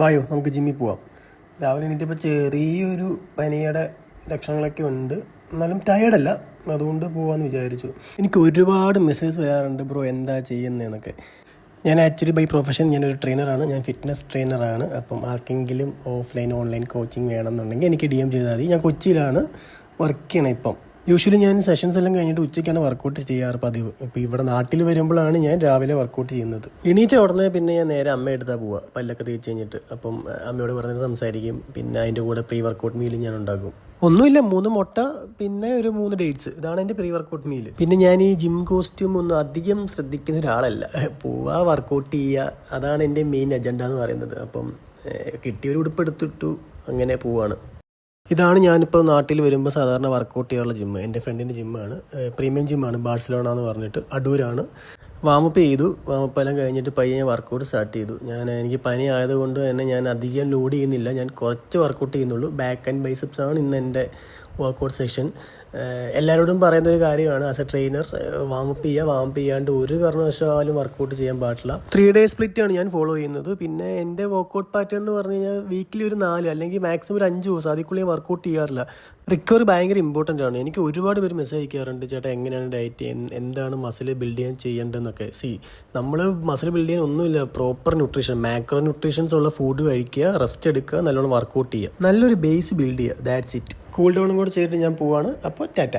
വായോ നമുക്ക് ജിമ്മിൽ പോവാം. രാവിലെ എണീറ്റപ്പോൾ ചെറിയൊരു പനിയുടെ ലക്ഷണങ്ങളൊക്കെ ഉണ്ട്, എന്നാലും ടയേർഡല്ല, അതുകൊണ്ട് പോകാമെന്ന് വിചാരിച്ചു. എനിക്ക് ഒരുപാട് മെസ്സേജ് വരാറുണ്ട്, ബ്രോ എന്താ ചെയ്യുന്നതെന്നൊക്കെ. ഞാൻ ആക്ച്വലി ബൈ പ്രൊഫഷൻ ഞാനൊരു ട്രെയിനറാണ്, ഞാൻ ഫിറ്റ്നസ് ട്രെയിനറാണ്. അപ്പം ആർക്കെങ്കിലും ഓഫ്ലൈൻ ഓൺലൈൻ കോച്ചിങ് വേണമെന്നുണ്ടെങ്കിൽ എനിക്ക് DM ചെയ്താൽ മതി. ഞാൻ കൊച്ചിയിലാണ് വർക്ക് ചെയ്യണം ഇപ്പം. യൂഷ്വലി ഞാൻ സെഷൻസ് എല്ലാം കഴിഞ്ഞിട്ട് ഉച്ചയ്ക്കാണ് വർക്കൗട്ട് ചെയ്യാറ് പതിവ്. ഇപ്പോൾ ഇവിടെ നാട്ടിൽ വരുമ്പോഴാണ് ഞാൻ രാവിലെ വർക്കൗട്ട് ചെയ്യുന്നത്. എണീറ്റ ഉടനെ പിന്നെ ഞാൻ നേരെ അമ്മ എടുത്താൽ പോവുക, പല്ലൊക്കെ തേച്ച് കഴിഞ്ഞിട്ട്. അപ്പം അമ്മയോട് പറഞ്ഞിട്ട് സംസാരിക്കും. പിന്നെ അതിൻ്റെ കൂടെ പ്രീ വർക്കൗട്ട് മീൽ ഞാൻ ഉണ്ടാക്കും. ഒന്നുമില്ല, 3 മുട്ട പിന്നെ ഒരു 3 ഡേറ്റ്സ്, ഇതാണ് എൻ്റെ പ്രീ വർക്കൗട്ട് മീൽ. പിന്നെ ഞാൻ ഈ ജിം കോസ്റ്റ്യൂം ഒന്നും അധികം ശ്രദ്ധിക്കുന്ന ഒരാളല്ല. പോവുക, വർക്കൗട്ട് ചെയ്യുക, അതാണ് എൻ്റെ മെയിൻ അജണ്ട എന്ന് പറയുന്നത്. അപ്പം കിട്ടിയൊരു ഉടുപ്പെടുത്തിട്ടു അങ്ങനെ പോവാണ്. ഇതാണ് ഞാനിപ്പോൾ നാട്ടിൽ വരുമ്പോൾ സാധാരണ വർക്കൗട്ട് ചെയ്യാറുള്ള ജിമ്മ്. എൻ്റെ ഫ്രണ്ടിൻ്റെ ജിമ്മാണ്, പ്രീമിയം ജിമ്മാണ്, ബാഴ്സലോണ എന്ന് പറഞ്ഞിട്ട്, അടൂരാണ്. വാമപ്പ് ചെയ്തു, വാമപ്പ് എല്ലാം കഴിഞ്ഞിട്ട് പയ്യെ ഞാൻ വർക്കൗട്ട് സ്റ്റാർട്ട് ചെയ്തു. എനിക്ക് പനി ആയതുകൊണ്ട് തന്നെ ഞാൻ അധികം ലോഡ് ചെയ്യുന്നില്ല, ഞാൻ കുറച്ച് വർക്കൗട്ട് ചെയ്യുന്നുള്ളൂ. ബാക്ക് ആൻഡ് ബൈസെപ്സ് ആണ് ഇന്ന് എൻ്റെ വർക്കൗട്ട് സെഷൻ. എല്ലാവരോടും പറയുന്ന ഒരു കാര്യമാണ്, ആസ് എ ട്രെയിനർ വാമപ്പ് ചെയ്യാണ്ട് ഒരു കാരണവശാലും വർക്കൗട്ട് ചെയ്യാൻ പാടില്ല. 3 ഡേ സ്പ്ലിറ്റ് ആണ് ഞാൻ ഫോളോ ചെയ്യുന്നത്. പിന്നെ എൻ്റെ വർക്കൗട്ട് പാറ്റേൺ എന്ന് പറഞ്ഞു കഴിഞ്ഞാൽ വീക്കിലി ഒരു 4 അല്ലെങ്കിൽ മാക്സിമം ഒരു 5 ദിവസം, അതിക്കുള്ളിൽ വർക്കൗട്ട് ചെയ്യാറില്ല. റിക്കവറി ഭയങ്കര ഇമ്പോർട്ടൻ്റ് ആണ്. എനിക്ക് ഒരുപാട് പേര് മെസ്സേജ് അയക്കാറുണ്ട്, ചേട്ടാ എങ്ങനെയാണ് ഡയറ്റ്, എന്താണ് മസിൽ ബിൽഡ് ചെയ്യാൻ ചെയ്യേണ്ടതെന്നൊക്കെ. നമ്മൾ മസിൽ ബിൽഡ് ചെയ്യാൻ ഒന്നുമില്ല, പ്രോപ്പർ ന്യൂട്രീഷൻ, മാക്രോ ന്യൂട്രീഷൻസ് ഉള്ള ഫുഡ് കഴിക്കുക, റെസ്റ്റ് എടുക്കുക, നല്ലോണം വർക്കൗട്ട് ചെയ്യുക, നല്ലൊരു ബേസ് ബിൽഡ് ചെയ്യുക, ദാറ്റ്സ് ഇറ്റ്. കൂൾ ഡൗണും കൂടെ ചെയ്തിട്ട് ഞാൻ പോവാണ്. അപ്പോൾ ടാറ്റ.